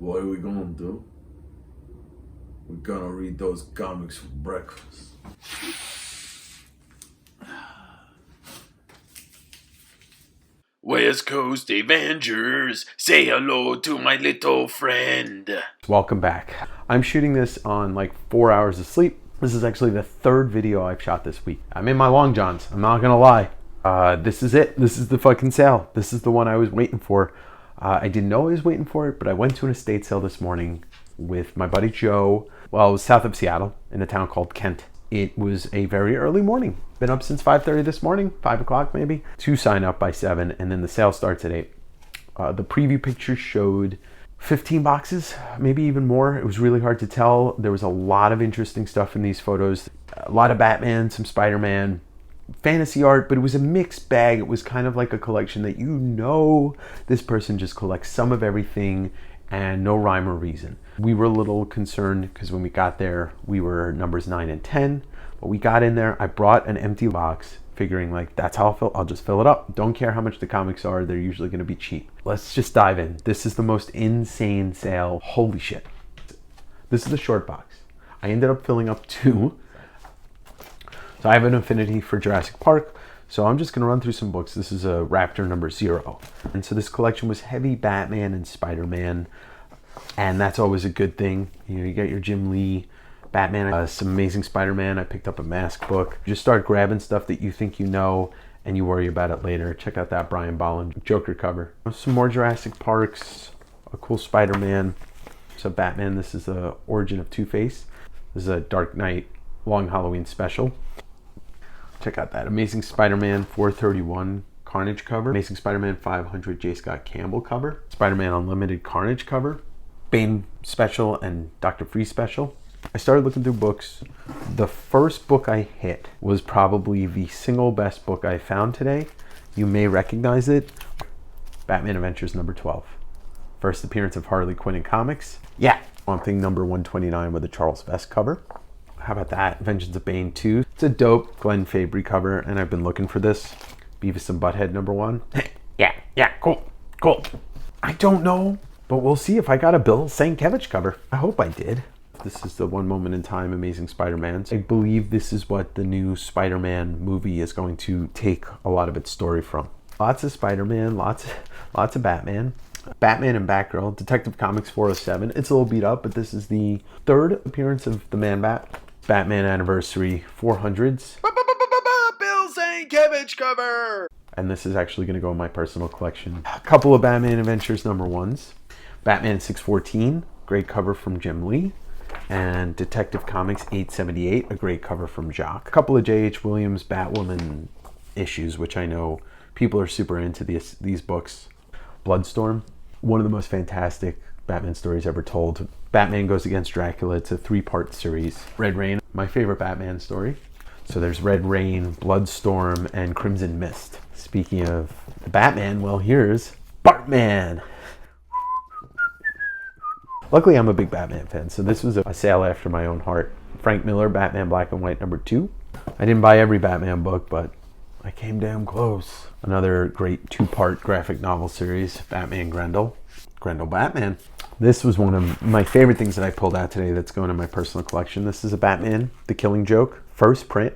What are we gonna do? We're gonna read those comics for breakfast. West Coast Davengers, say hello to my little friend. Welcome back. I'm shooting this on like 4 hours of sleep. This is actually the third video I've shot this week. I'm in my long johns, I'm not gonna lie. This is it. This is the fucking sale. This is the one I was waiting for. I didn't know I was waiting for it, but I went to an estate sale this morning with my buddy Joe. Well, it was south of Seattle in a town called Kent. It was a very early morning. Been up since 5:30 this morning, 5 o'clock maybe. To sign up by 7, and then the sale starts at 8. The preview pictures showed 15 boxes, maybe even more. It was really hard to tell. There was a lot of interesting stuff in these photos. A lot of Batman, some Spider-Man, fantasy art, but it was a mixed bag. It was kind of like a collection that this person just collects some of everything and no rhyme or reason. We were a little concerned because when we got there, we were numbers 9 and 10. But we got in there, I brought an empty box, figuring like, that's how I'll just fill it up. Don't care how much the comics are, they're usually gonna be cheap. Let's just dive in. This is the most insane sale. Holy shit. This is the short box. I ended up filling up 2. So I have an affinity for Jurassic Park, so I'm just gonna run through some books. This is a Raptor number 0. And so this collection was heavy Batman and Spider-Man, and that's always a good thing. You know, you got your Jim Lee, Batman, some Amazing Spider-Man. I picked up a Mask book. Just start grabbing stuff that you think you know and you worry about it later. Check out that Brian Bolland Joker cover. Some more Jurassic Parks, a cool Spider-Man. So Batman, this is the origin of Two-Face. This is a Dark Knight Long Halloween special. Check out that Amazing Spider-Man 431 Carnage cover. Amazing Spider-Man 500 J. Scott Campbell cover. Spider-Man Unlimited Carnage cover. Bane special and Dr. Freeze special. I started looking through books. The first book I hit was probably the single best book I found today. You may recognize it. Batman Adventures number 12. First appearance of Harley Quinn in comics. Yeah. Swamp Thing number 129 with a Charles Vess cover. How about that? Vengeance of Bane 2. It's a dope Glenn Fabry cover, and I've been looking for this. Beavis and Butthead number 1. yeah, cool. I don't know, but we'll see if I got a Bill Sienkiewicz cover. I hope I did. This is the One Moment in Time Amazing Spider-Man. I believe this is what the new Spider-Man movie is going to take a lot of its story from. Lots of Spider-Man, lots of Batman. Batman and Batgirl, Detective Comics 407. It's a little beat up, but this is the third appearance of the Man-Bat. Batman Anniversary 400s. Bill Sienkiewicz cover! And this is actually going to go in my personal collection. A couple of Batman Adventures number 1s. Batman 614, great cover from Jim Lee. And Detective Comics 878, a great cover from Jock. A couple of J.H. Williams Batwoman issues, which I know people are super into these books. Bloodstorm, one of the most fantastic Batman stories ever told. Batman Goes Against Dracula. It's a 3-part series. Red Rain, my favorite Batman story. So there's Red Rain, Bloodstorm, and Crimson Mist. Speaking of the Batman, well, here's Bartman. Luckily, I'm a big Batman fan, so this was a sale after my own heart. Frank Miller, Batman Black and White number 2. I didn't buy every Batman book, but I came damn close. Another great 2-part graphic novel series, Batman Grendel. Grendel Batman. This was one of my favorite things that I pulled out today that's going in my personal collection. This is a Batman, The Killing Joke, first print.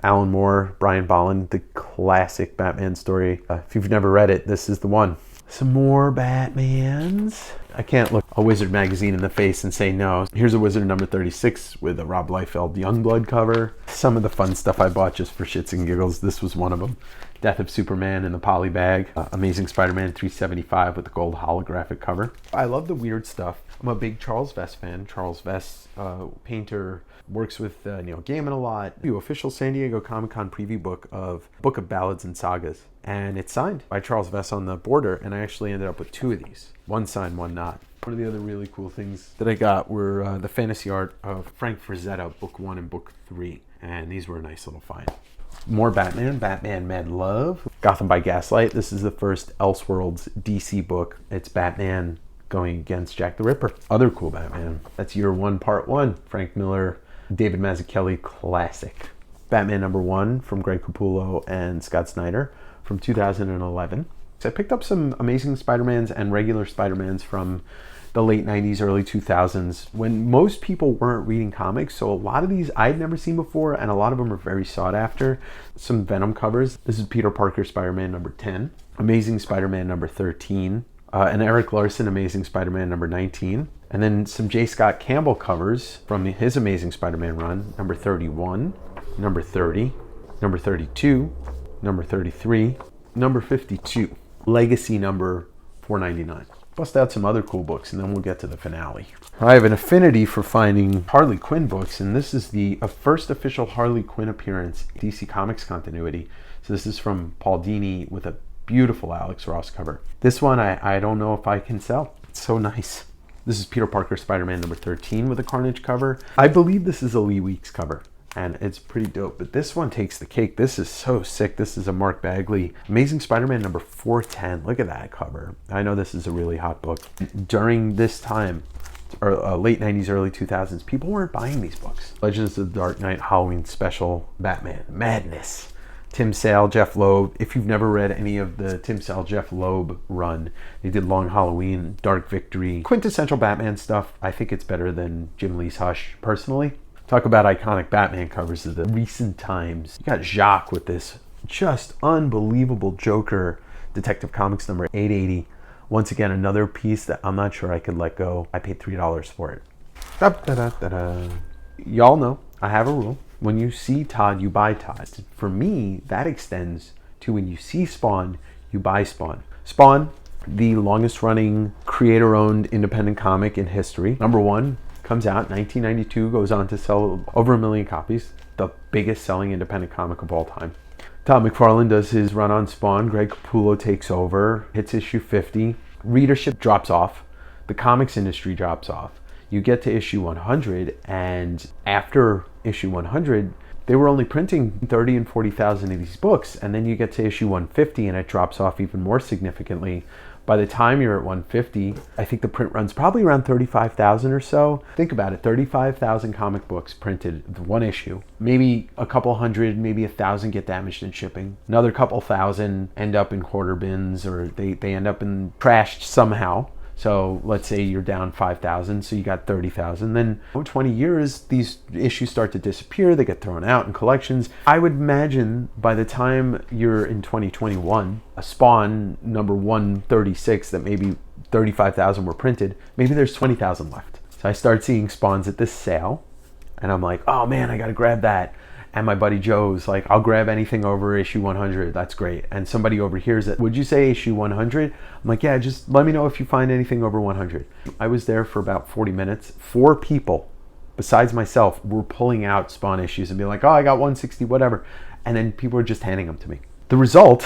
Alan Moore, Brian Bolland, the classic Batman story. If you've never read it, this is the one. Some more Batmans. I can't look a Wizard magazine in the face and say no. Here's a Wizard number 36 with a Rob Liefeld Youngblood cover. Some of the fun stuff I bought just for shits and giggles. This was one of them. Death of Superman in the poly bag. Amazing Spider-Man 375 with the gold holographic cover. I love the weird stuff. I'm a big Charles Vess fan. Charles Vess, painter, works with Neil Gaiman a lot. The official San Diego Comic-Con preview book of Ballads and Sagas. And it's signed by Charles Vess on the border, and I actually ended up with 2 of these. One signed, one not. One of the other really cool things that I got were the fantasy art of Frank Frazetta, book 1 and book 3. And these were a nice little find. More Batman, Batman Mad Love, Gotham by Gaslight. This is the first Elseworlds DC book. It's Batman going against Jack the Ripper. Other cool Batman. That's Year 1, Part 1. Frank Miller, David Mazzucchelli classic. Batman number 1 from Greg Capullo and Scott Snyder from 2011. So I picked up some Amazing Spider-Mans and regular Spider-Mans from the late 90s, early 2000s, when most people weren't reading comics. So a lot of these I'd never seen before, and a lot of them are very sought after. Some Venom covers. This is Peter Parker Spider-Man number 10, Amazing Spider-Man number 13, and Eric Larson Amazing Spider-Man number 19. And then some J. Scott Campbell covers from his Amazing Spider-Man run, number 31, number 30, number 32, number 33, number 52, Legacy number 499. Bust out some other cool books and then we'll get to the finale. I have an affinity for finding Harley Quinn books, and this is the first official Harley Quinn appearance, DC Comics continuity. So this is from Paul Dini with a beautiful Alex Ross cover. This one I don't know if I can sell. It's so nice. This is Peter Parker Spider-Man number 13 with a Carnage cover. I believe this is a Lee Weeks cover, and it's pretty dope, but this one takes the cake. This is so sick. This is a Mark Bagley Amazing Spider-Man number 410. Look at that cover. I know this is a really hot book. During this time, or late 90s, early 2000s, people weren't buying these books. Legends of the Dark Knight Halloween Special, Batman Madness, Tim Sale, Jeff Loeb. If you've never read any of the Tim Sale, Jeff Loeb run, they did Long Halloween, Dark Victory, quintessential Batman stuff. I think it's better than Jim Lee's Hush, personally. Talk about iconic Batman covers of the recent times. You got Jacques with this just unbelievable Joker Detective Comics number 880. Once again, another piece that I'm not sure I could let go. I paid $3 for it. Da-da-da-da-da. Y'all know I have a rule. When you see Todd, you buy Todd. For me, that extends to when you see Spawn, you buy Spawn. Spawn, the longest running creator-owned independent comic in history. Number one, comes out 1992, goes on to sell over 1 million copies. The biggest selling independent comic of all time. Todd McFarlane does his run on Spawn. Greg Capullo takes over, hits issue 50. Readership drops off. The comics industry drops off. You get to issue 100, and after issue 100, they were only printing 30 and 40,000 of these books, and then you get to issue 150 and it drops off even more significantly. By the time you're at 150, I think the print run's probably around 35,000 or so. Think about it, 35,000 comic books printed, one issue. Maybe a couple hundred, maybe 1,000 get damaged in shipping. Another couple thousand end up in quarter bins, or they end up in trashed somehow. So let's say you're down 5,000, so you got 30,000. Then 20 years, these issues start to disappear. They get thrown out in collections. I would imagine by the time you're in 2021, a Spawn number 136 that maybe 35,000 were printed, maybe there's 20,000 left. So I start seeing Spawns at this sale, and I'm like, oh man, I gotta grab that. And my buddy Joe's like, I'll grab anything over issue 100. That's great. And somebody overhears it. Would you say issue 100? I'm like, yeah, just let me know if you find anything over 100. I was there for about 40 minutes. 4 people, besides myself, were pulling out Spawn issues and being like, oh, I got 160, whatever. And then people were just handing them to me. The result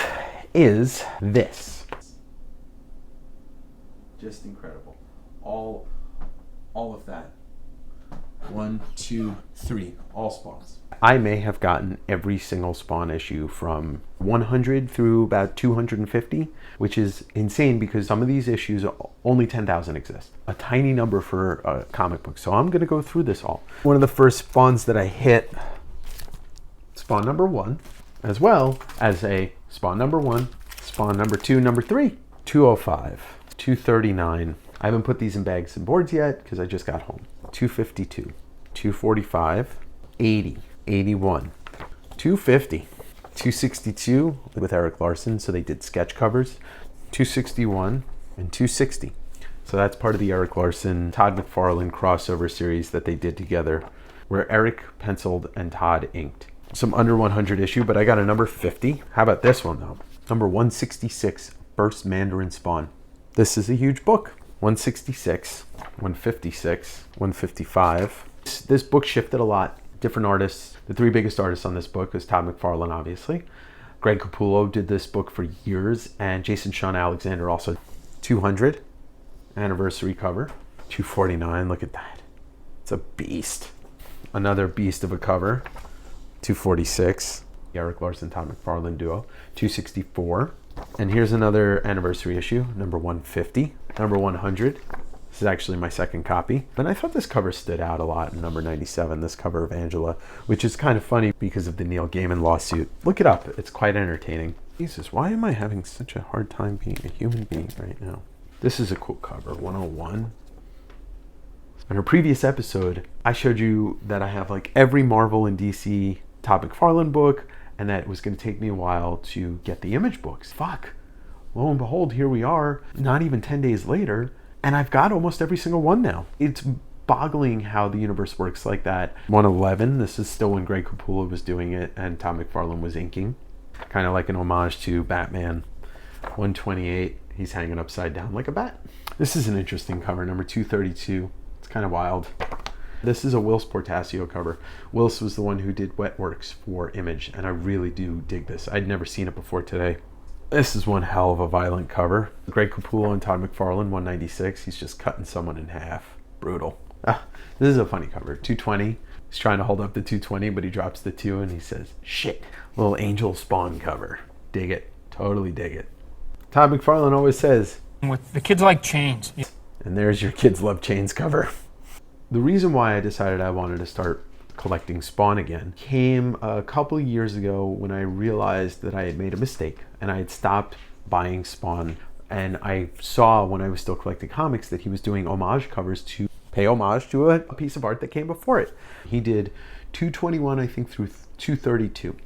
is this. Just incredible. All of that. 1, 2, 3, all Spawns. I may have gotten every single Spawn issue from 100 through about 250, which is insane because some of these issues, only 10,000 exist. A tiny number for a comic book. So I'm going to go through this all. One of the first Spawns that I hit, Spawn number 1, as well as a Spawn number 1, Spawn number 2, number 3, 205, 239. I haven't put these in bags and boards yet because I just got home. 252, 245, 80. 81, 250, 262 with Eric Larson, so they did sketch covers, 261, and 260. So that's part of the Eric Larson, Todd McFarlane crossover series that they did together, where Eric penciled and Todd inked. Some under 100 issue, but I got a number 50. How about this one though? Number 166, First Mandarin Spawn. This is a huge book. 166, 156, 155. This book shifted a lot. Different artists. The 3 biggest artists on this book is Todd McFarlane, obviously. Greg Capullo did this book for years, and Jason Sean Alexander also. 200 anniversary cover. 249, look at that. It's a beast. Another beast of a cover. 246, Eric Larson, Todd McFarlane duo. 264, and here's another anniversary issue, number 150, number 100. This is actually my second copy. And I thought this cover stood out a lot in number 97, this cover of Angela, which is kind of funny because of the Neil Gaiman lawsuit. Look it up. It's quite entertaining. Jesus, why am I having such a hard time being a human being right now? This is a cool cover, 101. In a previous episode, I showed you that I have like every Marvel and DC Todd McFarlane book, and that it was going to take me a while to get the Image books. Fuck. Lo and behold, here we are, not even 10 days later, and I've got almost every single one now. It's boggling how the universe works like that. 111, this is still when Greg Capullo was doing it and Todd McFarlane was inking. Kind of like an homage to Batman. 128, he's hanging upside down like a bat. This is an interesting cover, number 232. It's kind of wild. This is a Whilce Portacio cover. Whilce was the one who did Wetworks for Image, and I really do dig this. I'd never seen it before today. This is one hell of a violent cover. Greg Capullo and Todd McFarlane, 196. He's just cutting someone in half. Brutal. This is a funny cover. 220. He's trying to hold up the 220, but he drops the 2 and he says, shit. Little Angel Spawn cover. Dig it. Totally dig it. Todd McFarlane always says, with the kids like chains. And there's your Kids Love Chains cover. The reason why I decided I wanted to start collecting Spawn again came a couple years ago when I realized that I had made a mistake and I had stopped buying Spawn, and I saw when I was still collecting comics that he was doing homage covers to pay homage to a piece of art that came before it. He did 221 I think through 232.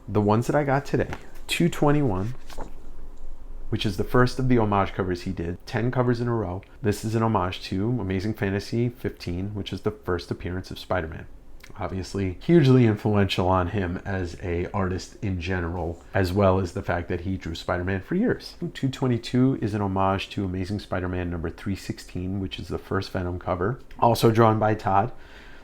The ones that I got today, 221, which is the first of the homage covers he did, 10 covers in a row. This is an homage to Amazing Fantasy 15, which is the first appearance of Spider-Man. Obviously hugely influential on him as a artist in general, as well as the fact that he drew Spider-Man for years. 222 is an homage to Amazing Spider-Man number 316, which is the first Venom cover, also drawn by Todd.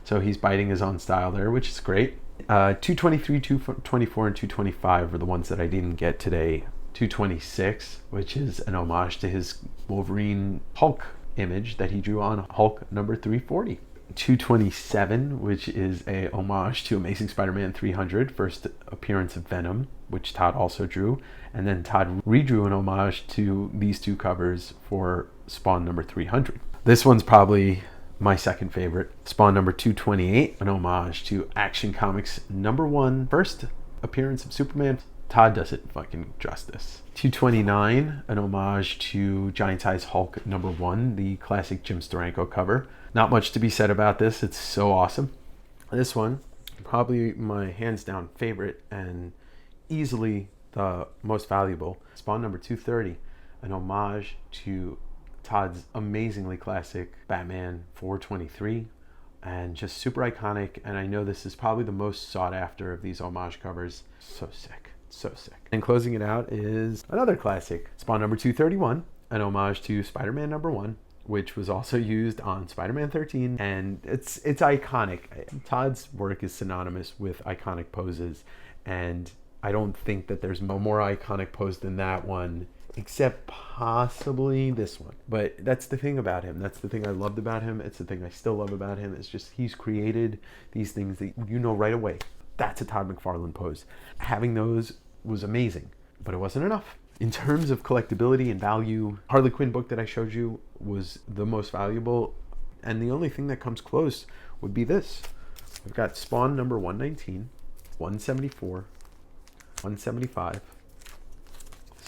So he's biting his own style there, which is great. 223, 224, and 225 are the ones that I didn't get today. 226, which is an homage to his Wolverine Hulk image that he drew on Hulk number 340. 227, which is a homage to Amazing Spider-Man 300, first appearance of Venom, which Todd also drew, and then Todd redrew an homage to these two covers for Spawn number 300. This one's probably my second favorite. Spawn number 228, an homage to Action Comics number 1, first appearance of Superman. Todd does it fucking justice. 229, an homage to Giant Size Hulk number 1, the classic Jim Steranko cover. Not much to be said about this. It's so awesome. This one, probably my hands down favorite and easily the most valuable. Spawn number 230, an homage to Todd's amazingly classic Batman 423, and just super iconic. And I know this is probably the most sought after of these homage covers. So sick. So sick. And closing it out is another classic, Spawn number 231, an homage to Spider-Man number 1, which was also used on Spider-Man 13, and it's iconic. Todd's work is synonymous with iconic poses, and I don't think that there's a more iconic pose than that one, except possibly this one. But that's the thing about him. That's the thing I loved about him. It's the thing I still love about him. It's just he's created these things that you know right away. That's a Todd McFarlane pose. Having those was amazing, but it wasn't enough. In terms of collectability and value, Harley Quinn book that I showed you was the most valuable, and the only thing that comes close would be this. We've got Spawn number 119, 174, 175.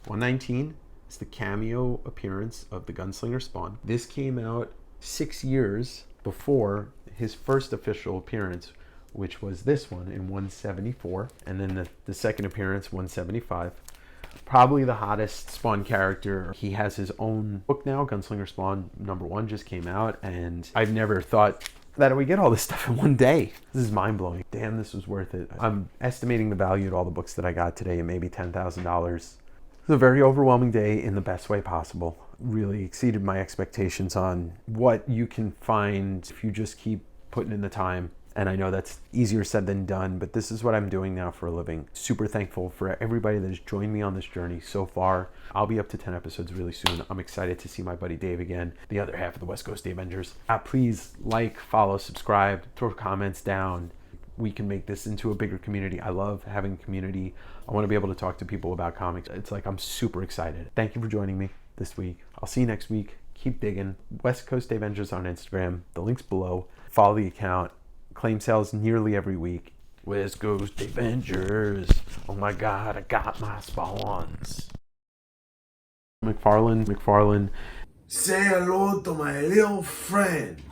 119 is the cameo appearance of the Gunslinger Spawn. This came out 6 years before his first official appearance, which was this one in 174, and then the second appearance, 175. Probably the hottest Spawn character. He has his own book now. Gunslinger Spawn number 1 just came out, and I've never thought that we get all this stuff in one day. This is mind-blowing. Damn, this was worth it. I'm estimating the value of all the books that I got today at maybe $10,000. It was a very overwhelming day in the best way possible. Really exceeded my expectations on what you can find if you just keep putting in the time. And I know that's easier said than done, but this is what I'm doing now for a living. Super thankful for everybody that has joined me on this journey so far. I'll be up to 10 episodes really soon. I'm excited to see my buddy Dave again, the other half of the West Coast Davengers. Please like, follow, subscribe, throw comments down. We can make this into a bigger community. I love having community. I want to be able to talk to people about comics. It's like I'm super excited. Thank you for joining me this week. I'll see you next week. Keep digging. West Coast Davengers on Instagram. The link's below. Follow the account. Claim sales nearly every week. West Coast Davengers. Oh my God, I got my spawns. McFarlane. Say hello to my little friend.